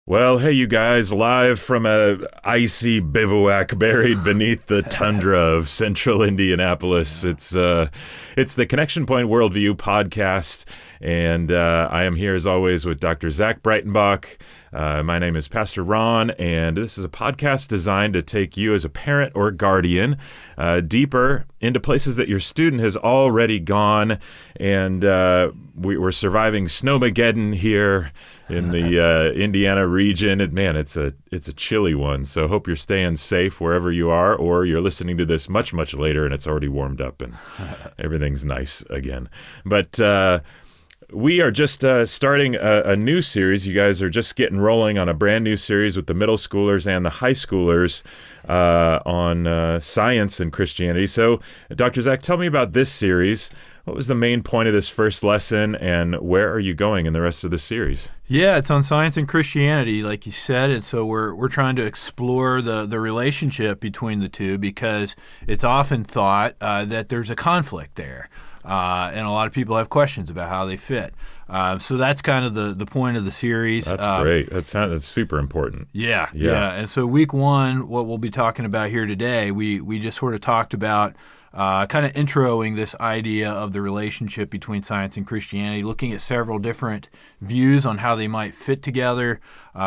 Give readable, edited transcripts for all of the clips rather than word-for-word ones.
Well, hey, you guys, live from a icy bivouac buried beneath the tundra of central Indianapolis. It's the Connection Point Worldview podcast, and I am here as always with Dr. Zach Breitenbach. My name is Pastor Ron, and this is a podcast designed to take you as a parent or guardian deeper into places that your student has already gone, and we're surviving Snowmageddon here in the Indiana region. It's a chilly one, so hope you're staying safe wherever you are, or you're listening to this much, much later and it's already warmed up and everything's nice again. But we are just starting a new series. You guys are just getting rolling on a brand new series with the middle schoolers and the high schoolers on science and Christianity. So, Dr. Zach, tell me about this series. What was the main point of this first lesson, and where are you going in the rest of the series? Yeah, it's on science and Christianity, like you said, and so we're trying to explore the relationship between the two, because it's often thought that there's a conflict there, and a lot of people have questions about how they fit. So that's kind of the point of the series. That's great. That's super important. Yeah. And so week one, what we'll be talking about here today, we just sort of talked about kind of introing this idea of the relationship between science and Christianity, looking at several different views on how they might fit together.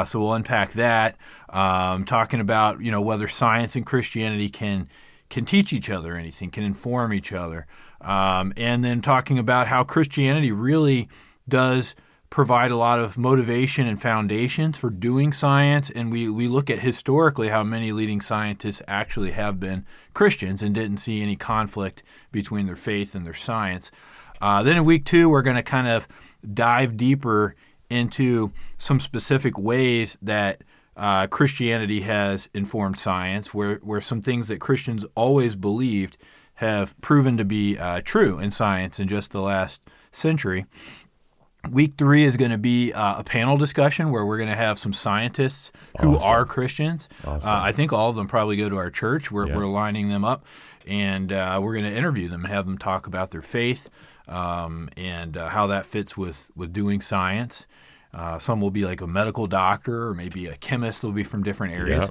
So we'll unpack that, talking about whether science and Christianity can teach each other anything, can inform each other, and then talking about how Christianity really does provide a lot of motivation and foundations for doing science, and we look at historically how many leading scientists actually have been Christians and didn't see any conflict between their faith and their science. Then in week two, we're going to kind of dive deeper into some specific ways that Christianity has informed science, where some things that Christians always believed have proven to be true in science in just the last century. Week three is going to be a panel discussion where we're going to have some scientists who are Christians. Awesome. I think all of them probably go to our church. We're lining them up, and we're going to interview them and have them talk about their faith and how that fits with doing science. Some will be like a medical doctor, or maybe a chemist. They'll be from different areas.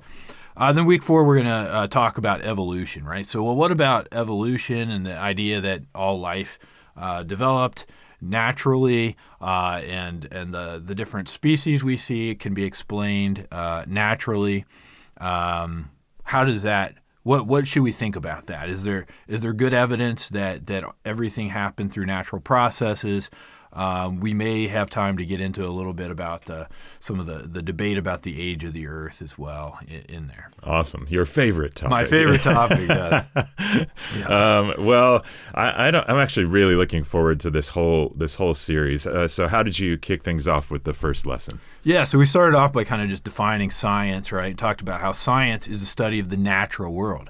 Then week four, we're going to talk about evolution, right? So, what about evolution and the idea that all life developed naturally, and the different species we see can be explained naturally? How does that? What should we think about that? Is there good evidence that everything happened through natural processes? We may have time to get into a little bit about some of the debate about the age of the earth as well in there. Awesome. Your favorite topic. My favorite topic, yes. Yes. Well, I'm actually really looking forward to this whole series. So how did you kick things off with the first lesson? Yeah, so we started off by kind of just defining science, right? Talked about how science is the study of the natural world.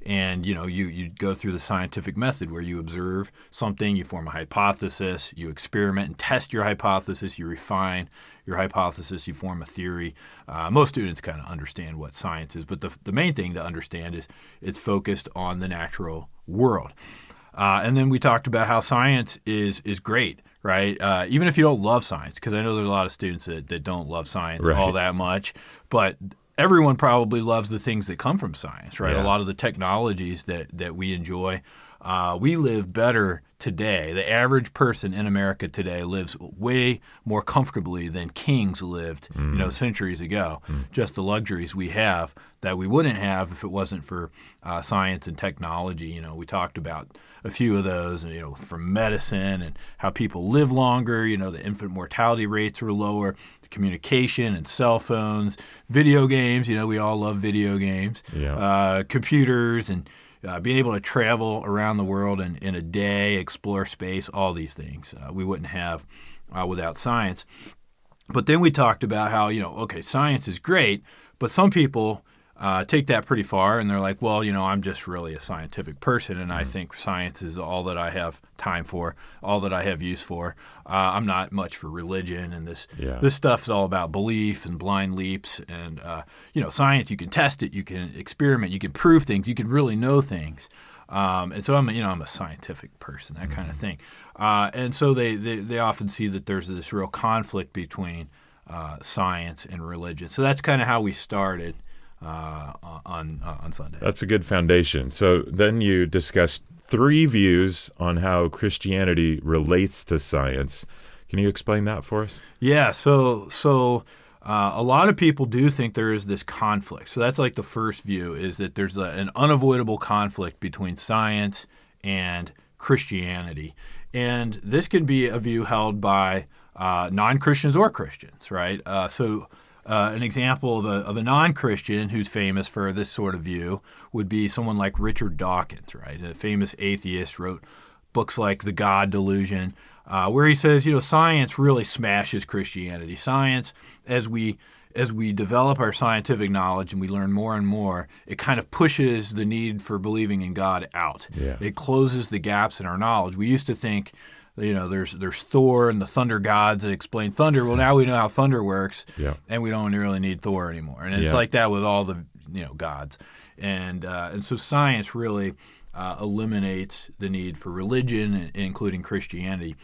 And, you go through the scientific method where you observe something, you form a hypothesis, you experiment and test your hypothesis, you refine your hypothesis, you form a theory. Most students kind of understand what science is, but the main thing to understand is it's focused on the natural world. And then we talked about how science is great, right? Even if you don't love science, because I know there's a lot of students that don't love science all that much, but everyone probably loves the things that come from science, right? Yeah. A lot of the technologies that we enjoy. We live better today. The average person in America today lives way more comfortably than kings lived, centuries ago. Just the luxuries we have that we wouldn't have if it wasn't for science and technology. We talked about a few of those, from medicine and how people live longer. The infant mortality rates are lower. The communication and cell phones, video games. We all love video games. Yeah. Computers and being able to travel around the world in a day, explore space, all these things we wouldn't have without science. But then we talked about how, science is great, but some people take that pretty far, and they're like, well, I'm just really a scientific person, and I think science is all that I have time for, all that I have use for. I'm not much for religion, and this stuff's all about belief and blind leaps. And science, you can test it, you can experiment, you can prove things, you can really know things. And so I'm a scientific person, that kind of thing. And so they often see that there's this real conflict between science and religion. So that's kind of how we started on Sunday. That's a good foundation. So then you discussed 3 views on how Christianity relates to science. Can you explain that for us? Yeah, so a lot of people do think there is this conflict. So that's like the first view, is that there's an unavoidable conflict between science and Christianity. And this can be a view held by non-Christians or Christians, right? An example of a non-Christian who's famous for this sort of view would be someone like Richard Dawkins, right? A famous atheist, wrote books like The God Delusion, where he says, science really smashes Christianity. Science, as we develop our scientific knowledge and we learn more and more, it kind of pushes the need for believing in God out. Yeah. It closes the gaps in our knowledge. We used to think, there's Thor and the thunder gods that explain thunder. Well, now we know how thunder works, and we don't really need Thor anymore. And it's like that with all the gods, and so science really eliminates the need for religion, including Christianity.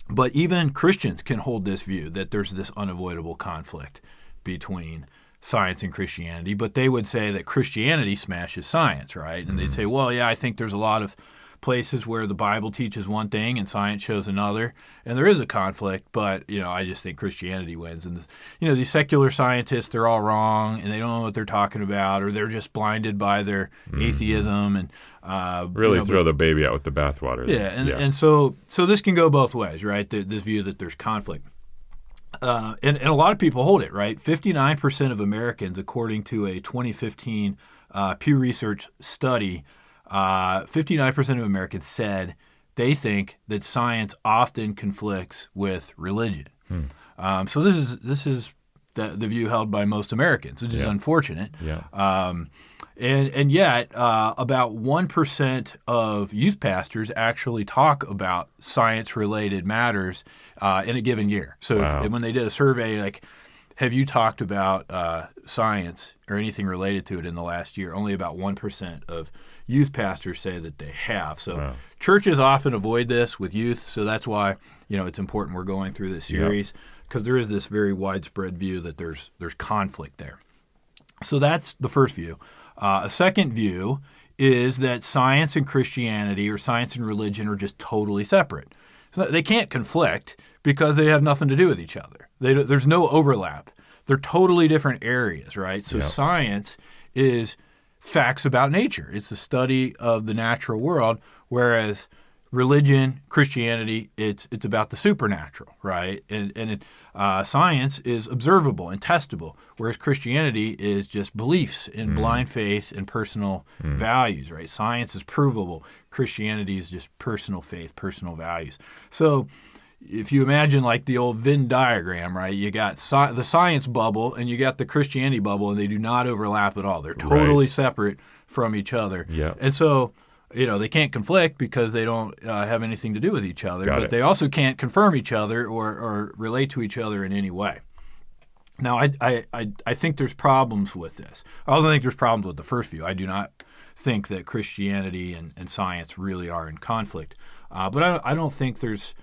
But even Christians can hold this view that there's this unavoidable conflict between science and Christianity. But they would say that Christianity smashes science, right? And they'd say, well, yeah, I think there's a lot of places where the Bible teaches one thing and science shows another, and there is a conflict, but I just think Christianity wins. And these secular scientists, they're all wrong and they don't know what they're talking about, or they're just blinded by their atheism and really throw the baby out with the bathwater. And so this can go both ways, right? This view that there's conflict. And a lot of people hold it, right? 59% of Americans, according to a 2015 Pew Research study, 59% of Americans said they think that science often conflicts with religion. So this is the view held by most Americans, which is unfortunate. And yet, about 1% of youth pastors actually talk about science-related matters in a given year. So when they did a survey, like, have you talked about science or anything related to it in the last year? Only about 1% of youth pastors say that they have. So churches often avoid this with youth, so that's why it's important we're going through this series, because there is this very widespread view that there's conflict there. So that's the first view. A second view is that science and Christianity, or science and religion, are just totally separate. So they can't conflict because they have nothing to do with each other. There's no overlap. They're totally different areas, right? So science is facts about nature. It's the study of the natural world, whereas religion, Christianity, it's about the supernatural, right? And science is observable and testable, whereas Christianity is just beliefs in blind faith and personal values, right? Science is provable. Christianity is just personal faith, personal values. So if you imagine like the old Venn diagram, right, you got the science bubble and you got the Christianity bubble, and they do not overlap at all. They're totally separate from each other. And so they can't conflict because they don't have anything to do with each other, but they also can't confirm each other or relate to each other in any way. Now, I think there's problems with this. I also think there's problems with the first view. I do not think that Christianity and science really are in conflict. But I don't think there's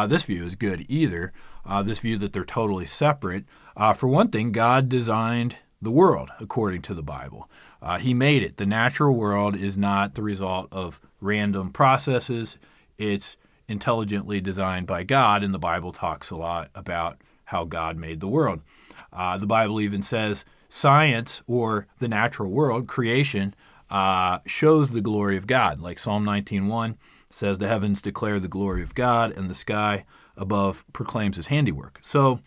this view is good either, this view that they're totally separate. For one thing, God designed the world according to the Bible. He made it. The natural world is not the result of random processes. It's intelligently designed by God, and the Bible talks a lot about how God made the world. The Bible even says science, or the natural world, creation, shows the glory of God. Like Psalm 19:1 says, the heavens declare the glory of God, and the sky above proclaims his handiwork. So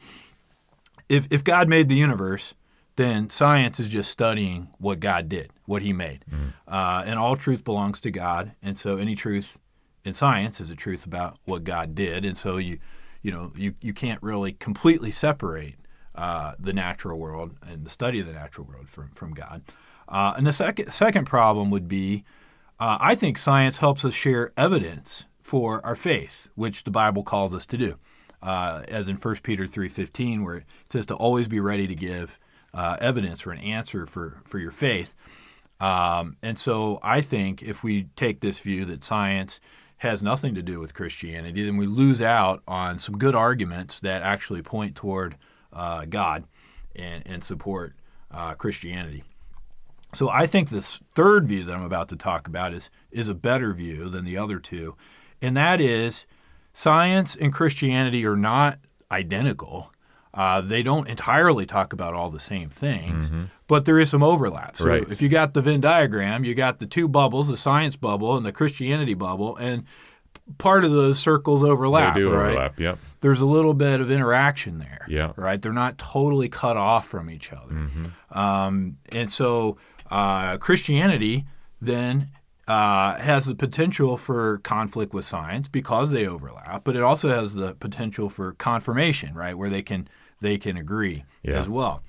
if God made the universe, then science is just studying what God did, what he made. And all truth belongs to God, and so any truth in science is a truth about what God did. And so you can't really completely separate the natural world and the study of the natural world from God. And the second problem would be, I think science helps us share evidence for our faith, which the Bible calls us to do, as in 1 Peter 3:15, where it says to always be ready to give evidence or an answer for your faith. And so I think if we take this view that science has nothing to do with Christianity, then we lose out on some good arguments that actually point toward God and support Christianity. So I think this third view that I'm about to talk about is a better view than the other two, and that is science and Christianity are not identical. They don't entirely talk about all the same things, but there is some overlap. So if you got the Venn diagram, you got the two bubbles, the science bubble and the Christianity bubble, and part of those circles overlap. They do right? overlap, yep. There's a little bit of interaction there, yeah. right? They're not totally cut off from each other. And so Christianity then has the potential for conflict with science because they overlap, but it also has the potential for confirmation, right, where they can agree as well.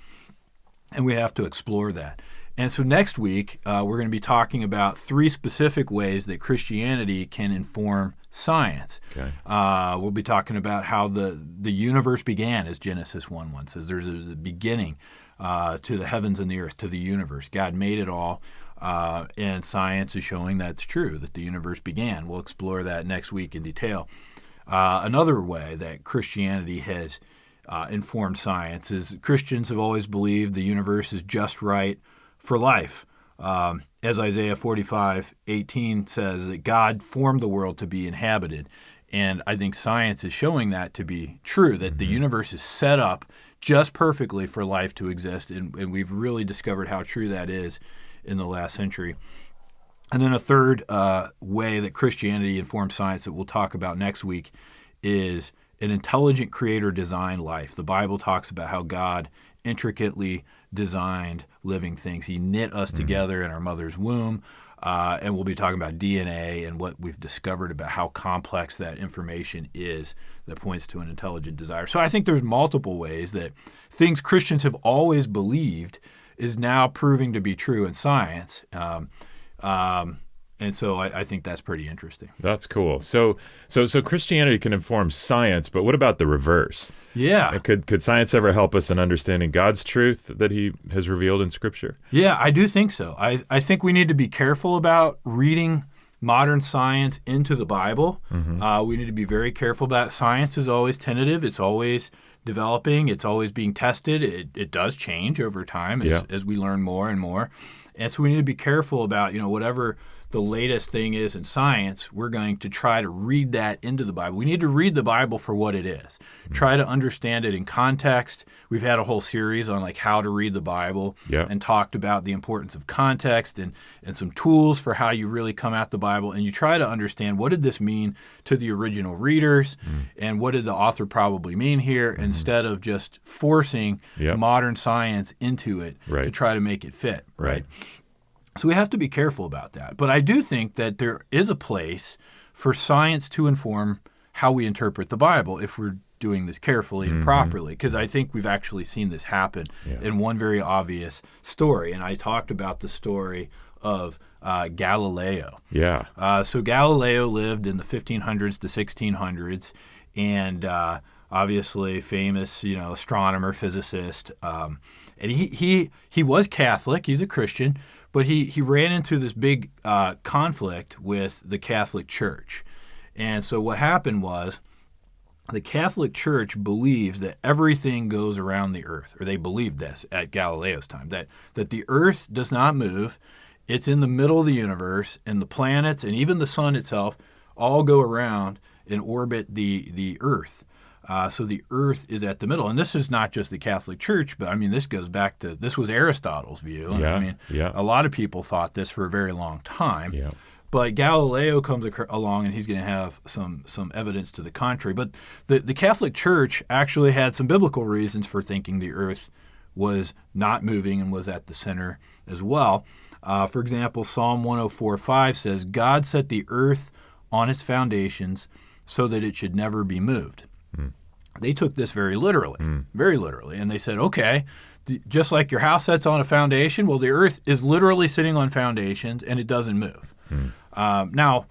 And we have to explore that. And so next week, we're going to be talking about 3 specific ways that Christianity can inform science. Okay. We'll be talking about how the universe began, as Genesis 1:1 says. There's a beginning to the heavens and the earth, to the universe. God made it all, and science is showing that's true, that the universe began. We'll explore that next week in detail. Another way that Christianity has informed science is Christians have always believed the universe is just right for life. As Isaiah 45:18 says, that God formed the world to be inhabited. And I think science is showing that to be true, that the universe is set up just perfectly for life to exist. And we've really discovered how true that is in the last century. And then a third way that Christianity informs science that we'll talk about next week is an intelligent creator designed life. The Bible talks about how God intricately designed living things. He knit us together in our mother's womb, and we'll be talking about DNA and what we've discovered about how complex that information is that points to an intelligent desire. So I think there's multiple ways that things Christians have always believed is now proving to be true in science. And so I think that's pretty interesting. That's cool. So Christianity can inform science, but what about the reverse? Yeah. Could science ever help us in understanding God's truth that he has revealed in Scripture? Yeah, I do think so. I think we need to be careful about reading modern science into the Bible. We need to be very careful about it. Science is always tentative. It's always developing. It's always being tested. It does change over time as we learn more and more. And so we need to be careful about, whatever the latest thing is in science, we're going to try to read that into the Bible. We need to read the Bible for what it is. Try to understand it in context. We've had a whole series on how to read the Bible and talked about the importance of context and some tools for how you really come at the Bible. And you try to understand, what did this mean to the original readers and what did the author probably mean here, instead of just forcing modern science into it to try to make it fit, right? So we have to be careful about that. But I do think that there is a place for science to inform how we interpret the Bible if we're doing this carefully and properly, because I think we've actually seen this happen in one very obvious story. And I talked about the story of Galileo. So Galileo lived in the 1500s to 1600s, and obviously famous, astronomer, physicist. And he was Catholic. He's a Christian. But he ran into this big conflict with the Catholic Church. And so what happened was the Catholic Church believes that everything goes around the earth, or they believed this at Galileo's time, that the earth does not move. It's in the middle of the universe, and the planets and even the sun itself all go around and orbit the earth. So the earth is at the middle. And this is not just the Catholic Church, but this goes back to, this was Aristotle's view. A lot of people thought this for a very long time. But Galileo comes along, and he's going to have some evidence to the contrary. But the Catholic Church actually had some biblical reasons for thinking the earth was not moving and was at the center as well. For example, Psalm 104:5 says, God set the earth on its foundations so that it should never be moved. They took this very literally, and they said, okay, just like your house sets on a foundation, well, the earth is literally sitting on foundations, and it doesn't move. Now,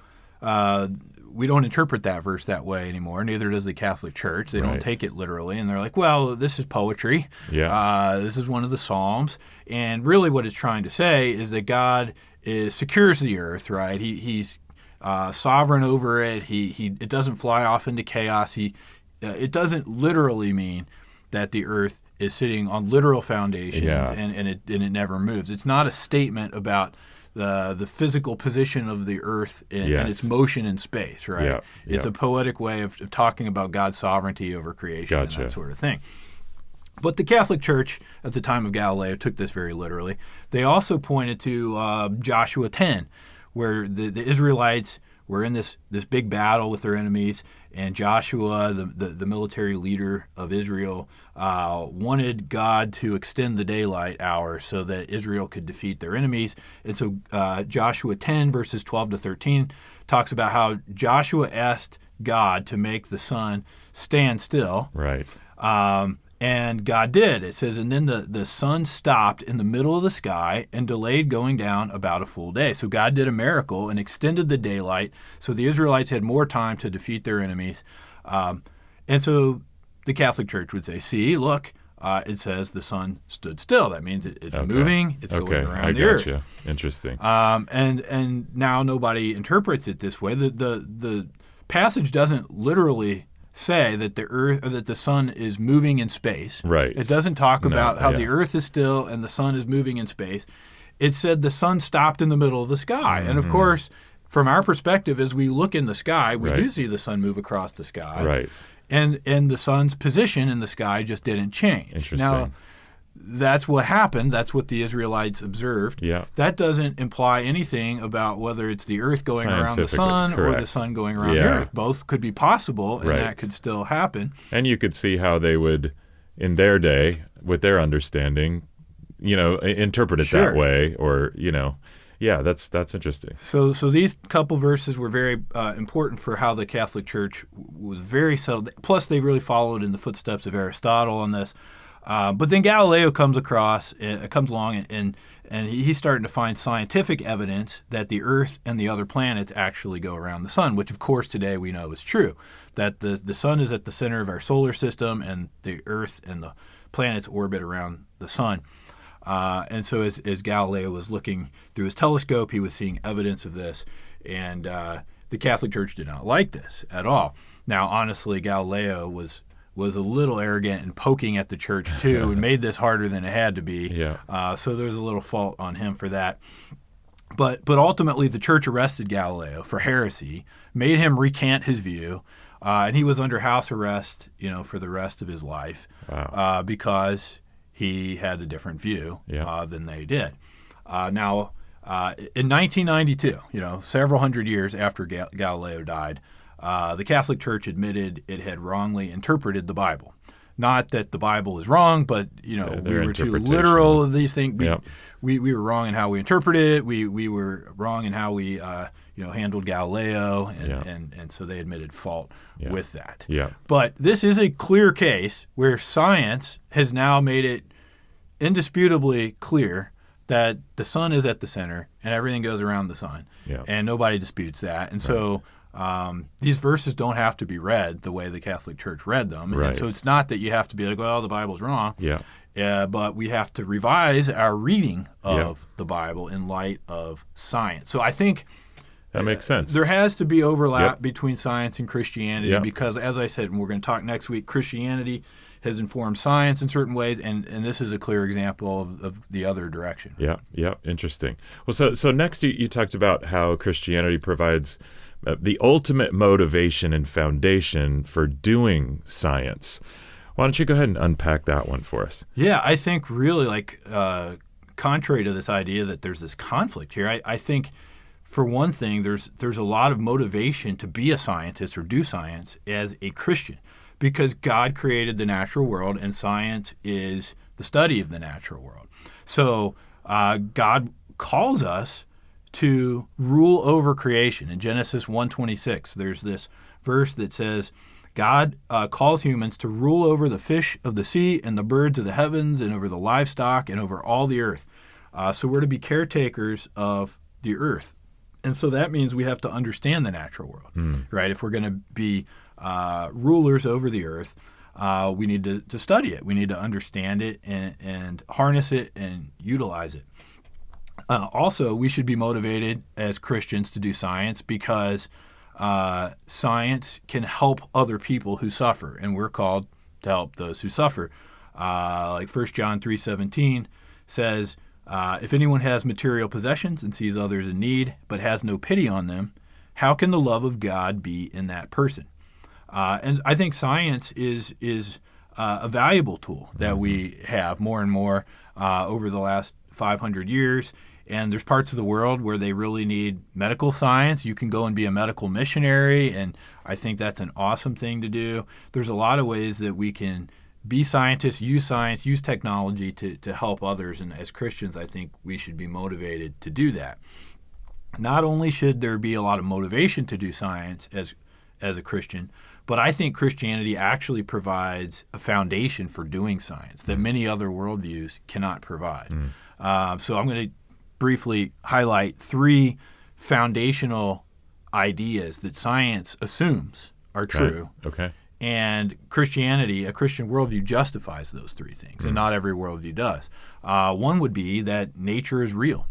we don't interpret that verse that way anymore. Neither does the Catholic Church. They don't take it literally, and they're like, well, this is poetry. This is one of the Psalms. And really what it's trying to say is that God secures the earth, right? He's sovereign over it. It doesn't fly off into chaos. It doesn't literally mean that the earth is sitting on literal foundations, Yeah. and it never moves. It's not a statement about the physical position of the earth and Yes. its motion in space, right? Yeah, It's yeah. a poetic way of talking about God's sovereignty over creation Gotcha. and that sort of thing. But the Catholic Church at the time of Galileo took this very literally. They also pointed to Joshua 10, where the Israelites were in this big battle with their enemies, and Joshua, the military leader of Israel, wanted God to extend the daylight hour so that Israel could defeat their enemies. And so Joshua 10, verses 12 to 13, talks about how Joshua asked God to make the sun stand still. Right. And God did. It says, and then the sun stopped in the middle of the sky and delayed going down about a full day. So God did a miracle and extended the daylight so the Israelites had more time to defeat their enemies. And so the Catholic Church would say, see, look, it says the sun stood still. That means it's moving, it's going around the earth. Gotcha. Interesting. And now nobody interprets it this way. The passage doesn't literally say that the earth or that the sun is moving in space. Right. It doesn't talk about how yeah. the earth is still and the sun is moving in space. It said the sun stopped in the middle of the sky. And of course, from our perspective, as we look in the sky, we do see the sun move across the sky. Right. And the sun's position in the sky just didn't change. Interesting. Now, that's what happened. That's what the Israelites observed. Yeah. That doesn't imply anything about whether it's the earth going around the Scientifically, sun or correct. the sun going around the Yeah. earth. Both could be possible, and Right. that could still happen. And you could see how they would, in their day, with their understanding, interpret it Sure. that way, or yeah, that's interesting. So these couple verses were very important for how the Catholic Church was very settled. Plus, they really followed in the footsteps of Aristotle on this. But then Galileo comes along, and he's starting to find scientific evidence that the Earth and the other planets actually go around the sun, which of course today we know is true. That the sun is at the center of our solar system, and the Earth and the planets orbit around the sun. And so as Galileo was looking through his telescope, he was seeing evidence of this, and the Catholic Church did not like this at all. Now, honestly, Galileo was a little arrogant and poking at the church too, and made this harder than it had to be. Yeah. So there's a little fault on him for that. But ultimately, the church arrested Galileo for heresy, made him recant his view, and he was under house arrest, for the rest of his life. Wow. Because he had a different view than they did. Now, in 1992, several hundred years after Galileo died, the Catholic Church admitted it had wrongly interpreted the Bible. Not that the Bible is wrong, but we were too literal of these things. We were wrong in how we interpreted it. We were wrong in how we handled Galileo, and so they admitted fault with that. Yeah. But this is a clear case where science has now made it indisputably clear that the sun is at the center and everything goes around the sun, and nobody disputes that. And so these verses don't have to be read the way the Catholic Church read them. Right. And so it's not that you have to be like, well, the Bible's wrong. But we have to revise our reading of the Bible in light of science. So I think that makes sense. There has to be overlap between science and Christianity because, as I said, and we're going to talk next week, Christianity has informed science in certain ways, and this is a clear example of the other direction. Yeah, interesting. Well, so next you talked about how Christianity provides the ultimate motivation and foundation for doing science. Why don't you go ahead and unpack that one for us? Yeah, I think really contrary to this idea that there's this conflict here, I think for one thing, there's a lot of motivation to be a scientist or do science as a Christian, because God created the natural world and science is the study of the natural world. So God calls us to rule over creation. In Genesis 1:26, there's this verse that says, God calls humans to rule over the fish of the sea and the birds of the heavens and over the livestock and over all the earth. So we're to be caretakers of the earth. And so that means we have to understand the natural world, right? If we're going to be rulers over the earth, we need to study it. We need to understand it and harness it and utilize it. Also, we should be motivated as Christians to do science because science can help other people who suffer, and we're called to help those who suffer. Like 1 John 3:17 says, if anyone has material possessions and sees others in need but has no pity on them, how can the love of God be in that person? And I think science is a valuable tool that we have more and more over the last 500 years. And there's parts of the world where they really need medical science. You can go and be a medical missionary, and I think that's an awesome thing to do. There's a lot of ways that we can be scientists, use technology to help others. And as Christians, I think we should be motivated to do that. Not only should there be a lot of motivation to do science as a Christian, but I think Christianity actually provides a foundation for doing science that many other worldviews cannot provide. So I'm going to briefly highlight 3 foundational ideas that science assumes are true. Okay. And Christianity, a Christian worldview, justifies those 3 things, and not every worldview does. One would be that nature is real.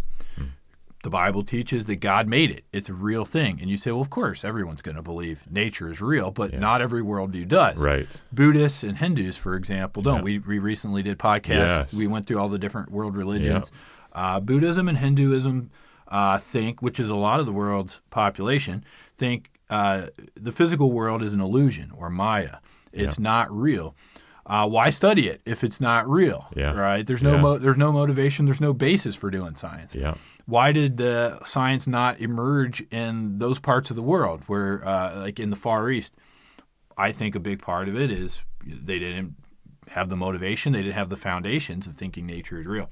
The Bible teaches that God made it. It's a real thing. And you say, well, of course, everyone's going to believe nature is real, but not every worldview does. Right. Buddhists and Hindus, for example, don't. We recently did podcasts. Yes. We went through all the different world religions. Buddhism and Hinduism think, which is a lot of the world's population, think the physical world is an illusion or Maya. It's not real. Why study it if it's not real? Right? There's no there's no motivation. There's no basis for doing science. Why did science not emerge in those parts of the world where, like in the Far East? I think a big part of it is they didn't have the motivation. They didn't have the foundations of thinking nature is real.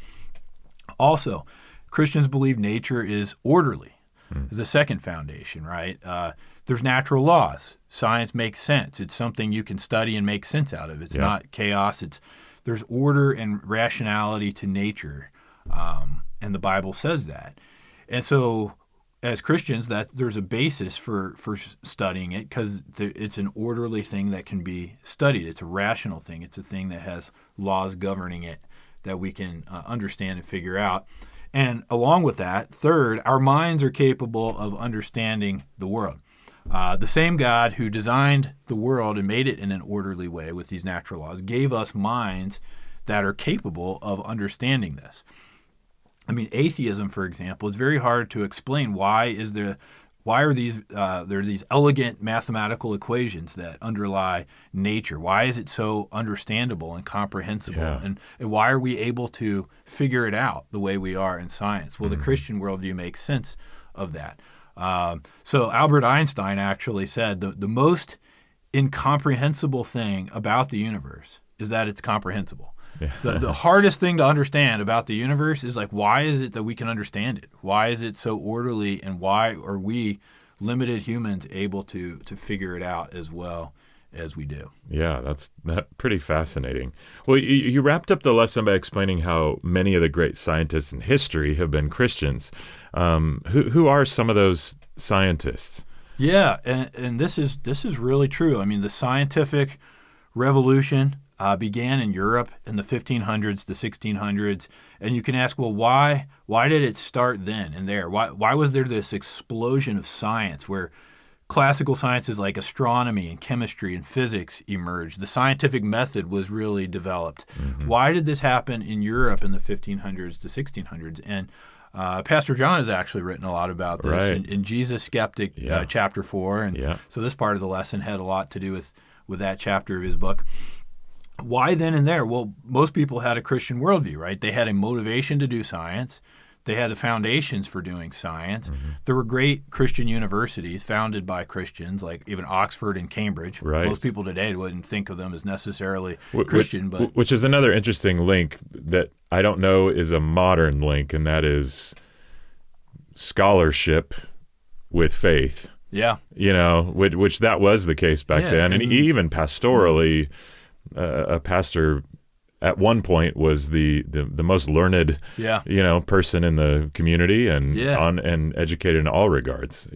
Also, Christians believe nature is orderly. Is the second foundation, right? There's natural laws. Science makes sense. It's something you can study and make sense out of. It's not chaos. There's order and rationality to nature, and the Bible says that. And so, as Christians, there's a basis for studying it because it's an orderly thing that can be studied. It's a rational thing. It's a thing that has laws governing it that we can understand and figure out. And along with that, third, our minds are capable of understanding the world. The same God who designed the world and made it in an orderly way with these natural laws gave us minds that are capable of understanding this. I mean, atheism, for example, is very hard to explain. Why are there these elegant mathematical equations that underlie nature? Why is it so understandable and comprehensible? And why are we able to figure it out the way we are in science? Well, the Christian worldview makes sense of that. So Albert Einstein actually said the most incomprehensible thing about the universe is that it's comprehensible. The hardest thing to understand about the universe is why is it that we can understand it? Why is it so orderly, and why are we limited humans able to figure it out as well as we do? Yeah, that's pretty fascinating. Well, you wrapped up the lesson by explaining how many of the great scientists in history have been Christians. Who are some of those scientists? Yeah, and this is really true. I mean, the scientific revolution began in Europe in the 1500s, the 1600s, and you can ask, well, why did it start then and there? Why was there this explosion of science where classical sciences like astronomy and chemistry and physics emerged? The scientific method was really developed. Why did this happen in Europe in the 1500s to 1600s? And Pastor John has actually written a lot about this in Jesus Skeptic, chapter 4, and so this part of the lesson had a lot to do with that chapter of his book. Why then and there? Well, most people had a Christian worldview, right? They had a motivation to do science. They had the foundations for doing science. There were great Christian universities founded by Christians, like even Oxford and Cambridge. Most people today wouldn't think of them as necessarily Christian. Which is another interesting link that I don't know is a modern link, and that is scholarship with faith. Which that was the case back then. And even pastorally, a pastor at one point was the most learned person in the community and educated in all regards.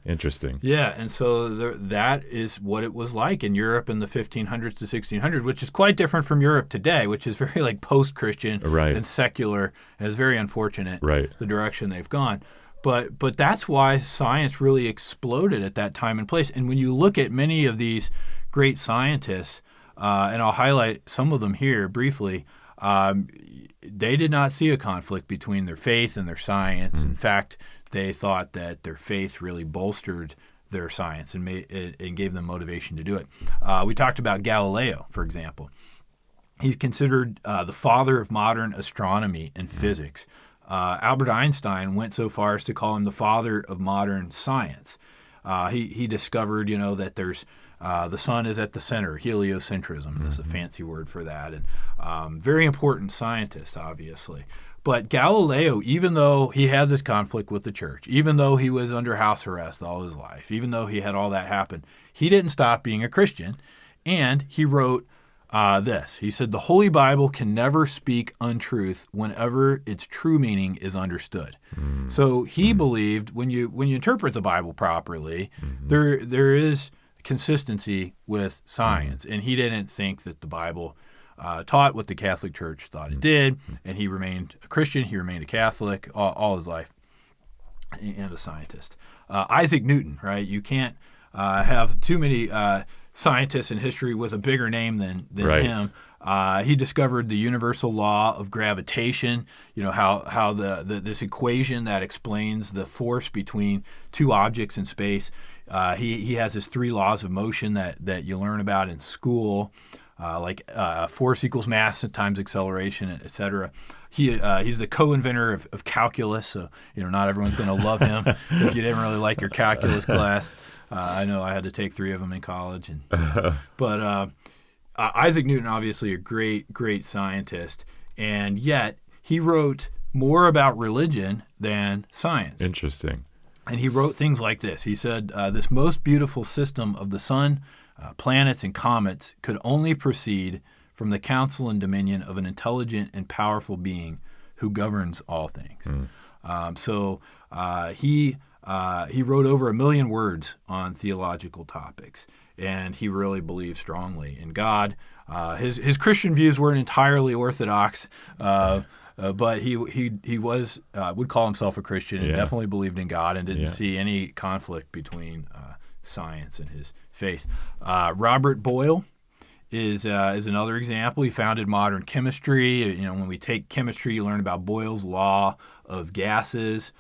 Interesting. And so that is what it was like in Europe in the 1500s to 1600s, which is quite different from Europe today, which is very post-Christian and secular, and is very unfortunate the direction they've gone. But that's why science really exploded at that time and place. And when you look at many of these great scientists, and I'll highlight some of them here briefly. They did not see a conflict between their faith and their science. In fact, they thought that their faith really bolstered their science and gave them motivation to do it. We talked about Galileo, for example. He's considered the father of modern astronomy and physics. Albert Einstein went so far as to call him the father of modern science. He discovered, that there's the sun is at the center. Heliocentrism is a fancy word for that, and very important scientist, obviously. But Galileo, even though he had this conflict with the church, even though he was under house arrest all his life, even though he had all that happen, he didn't stop being a Christian, and he wrote this. He said, "The Holy Bible can never speak untruth whenever its true meaning is understood." So he believed when you interpret the Bible properly, there is consistency with science, and he didn't think that the Bible taught what the Catholic Church thought it did, and he remained a Christian. He remained a Catholic all his life, and a scientist. Isaac Newton, right? You can't have too many scientists in history with a bigger name than Right. him. He discovered the universal law of gravitation. How this equation that explains the force between two objects in space. He has his 3 laws of motion that you learn about in school, like force equals mass times acceleration, etc. He's the co-inventor of calculus, so not everyone's going to love him if you didn't really like your calculus class. I know I had to take 3 of them in college, but Isaac Newton, obviously a great scientist, and yet he wrote more about religion than science. Interesting. And he wrote things like this. He said, "This most beautiful system of the sun, planets, and comets could only proceed from the counsel and dominion of an intelligent and powerful being who governs all things." So he wrote over 1 million words on theological topics, and he really believed strongly in God. His Christian views weren't entirely orthodox, but he would call himself a Christian and definitely believed in God and didn't see any conflict between science and his faith. Robert Boyle is another example. He founded modern chemistry. When we take chemistry, you learn about Boyle's law of gases.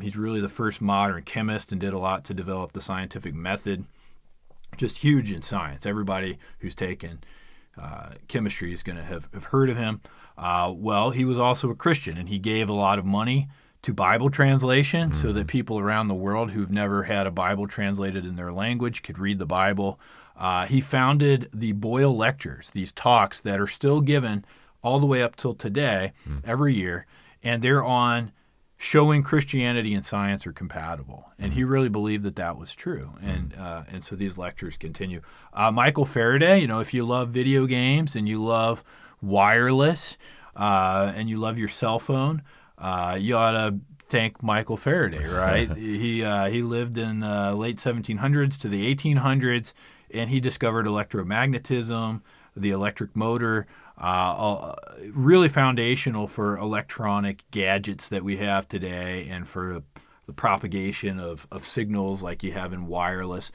He's really the first modern chemist and did a lot to develop the scientific method. Just huge in science. Everybody who's taken chemistry is going to have heard of him. Well, he was also a Christian, and he gave a lot of money to Bible translation so that people around the world who've never had a Bible translated in their language could read the Bible. He founded the Boyle Lectures, these talks that are still given all the way up till today, every year, and they're on showing Christianity and science are compatible. And he really believed that was true. And so these lectures continue. Michael Faraday, if you love video games and you love wireless and you love your cell phone, you ought to thank Michael Faraday, right? He lived in the late 1700s to the 1800s, and he discovered electromagnetism, the electric motor, really foundational for electronic gadgets that we have today and for the propagation of signals like you have in wireless.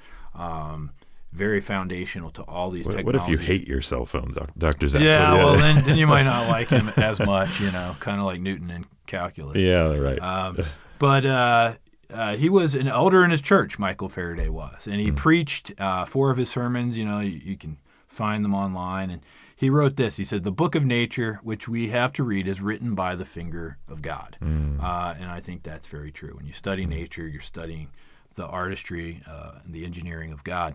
Very foundational to all these technologies. What if you hate your cell phones, Dr. Zach? Yeah, well, then you might not like him as much, kind of like Newton in calculus. Yeah, right. But he was an elder in his church, Michael Faraday was, and he preached 4 of his sermons. You can find them online, and he wrote this. He said, "The book of nature, which we have to read, is written by the finger of God." And I think that's very true. When you study nature, you're studying the artistry and the engineering of God.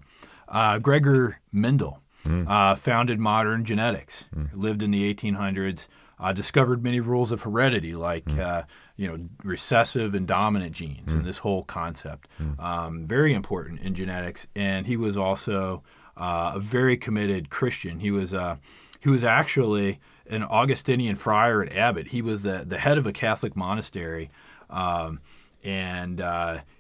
Gregor Mendel founded modern genetics, lived in the 1800s, discovered many rules of heredity like recessive and dominant genes and this whole concept. Very important in genetics. And he was also a very committed Christian. He was actually an Augustinian friar at Abbot. He was the head of a Catholic monastery. And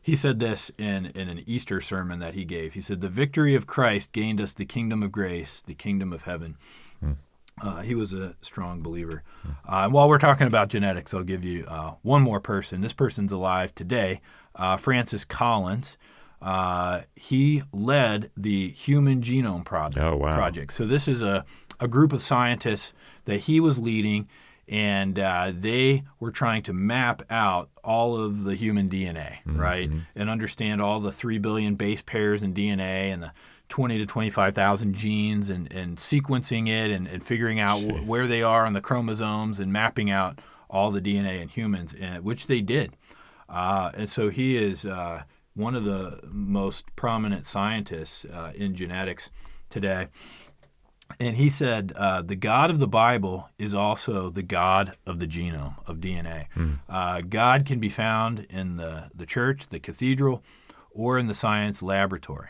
he said this in an Easter sermon that he gave. He said, "The victory of Christ gained us the kingdom of grace, the kingdom of heaven." He was a strong believer. And while we're talking about genetics, I'll give you one more person. This person's alive today, Francis Collins. he led the Human Genome Oh, wow. Project. So this is a group of scientists that he was leading, and they were trying to map out all of the human DNA, right, and understand all the 3 billion base pairs in DNA and the 20 to 25,000 genes, and sequencing it and figuring out where they are on the chromosomes and mapping out all the DNA in humans, which they did. And so he is one of the most prominent scientists in genetics today. And he said, the God of the Bible is also the God of the genome, of DNA. God can be found in the church, the cathedral, or in the science laboratory.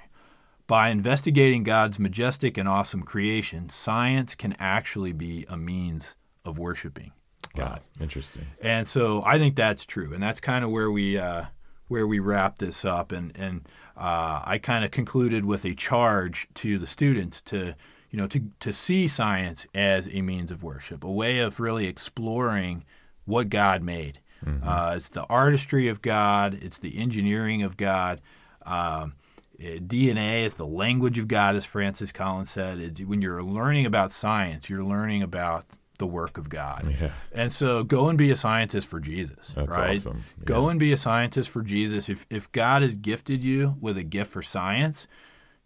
By investigating God's majestic and awesome creation, science can actually be a means of worshiping God. Wow. Interesting. And so I think that's true, and that's kind of where we wrap this up. And I kind of concluded with a charge to the students to see science as a means of worship, a way of really exploring what God made. It's the artistry of God. It's the engineering of God. DNA is the language of God, as Francis Collins said. When you're learning about science, you're learning about the work of God. Yeah. And so go and be a scientist for Jesus, That's right? awesome. Yeah. Go and be a scientist for Jesus. If God has gifted you with a gift for science,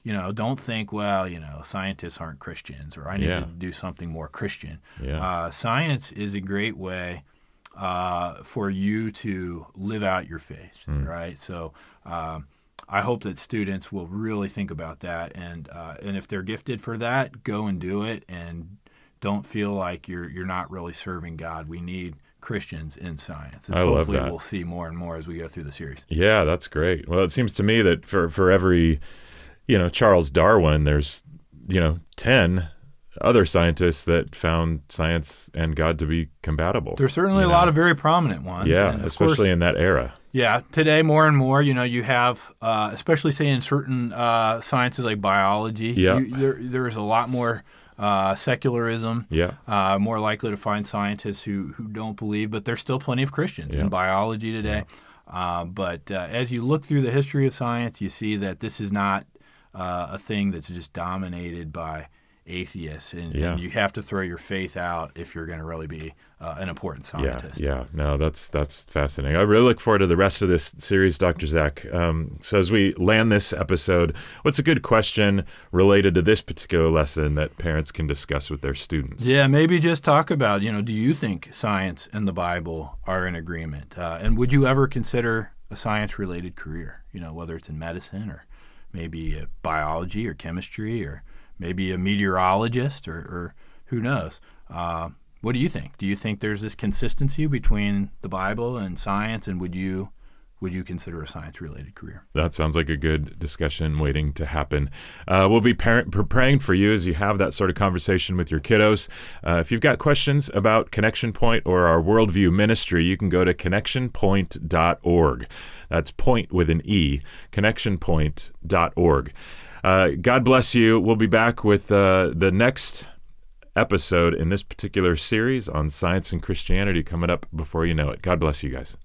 don't think, well, scientists aren't Christians, or I need to do something more Christian. Yeah. Science is a great way for you to live out your faith, right? So I hope that students will really think about that, and if they're gifted for that, go and do it, and don't feel like you're not really serving God. We need Christians in science. And I love hopefully that. We'll see more and more as we go through the series. Yeah, that's great. Well, it seems to me that for every, Charles Darwin, there's, 10 other scientists that found science and God to be compatible. There's certainly a lot of very prominent ones. Yeah, and especially in that era. Yeah, today more and more, you have, especially say in certain sciences like biology, there is a lot more secularism. Yeah. More likely to find scientists who don't believe, but there's still plenty of Christians in biology today. But as you look through the history of science, you see that this is not a thing that's just dominated by atheists, and you have to throw your faith out if you're going to really be an important scientist. Yeah. No, that's fascinating. I really look forward to the rest of this series, Dr. Zach. So as we land this episode, what's a good question related to this particular lesson that parents can discuss with their students? Yeah, maybe just talk about, do you think science and the Bible are in agreement? And would you ever consider a science-related career, whether it's in medicine or maybe biology or chemistry or maybe a meteorologist or who knows? What do you think? Do you think there's this consistency between the Bible and science, and would you consider a science-related career? That sounds like a good discussion waiting to happen. We'll be praying for you as you have that sort of conversation with your kiddos. If you've got questions about Connection Point or our Worldview ministry, you can go to connectionpoint.org. That's point with an E, connectionpoint.org. God bless you. We'll be back with the next episode in this particular series on science and Christianity coming up before you know it. God bless you guys.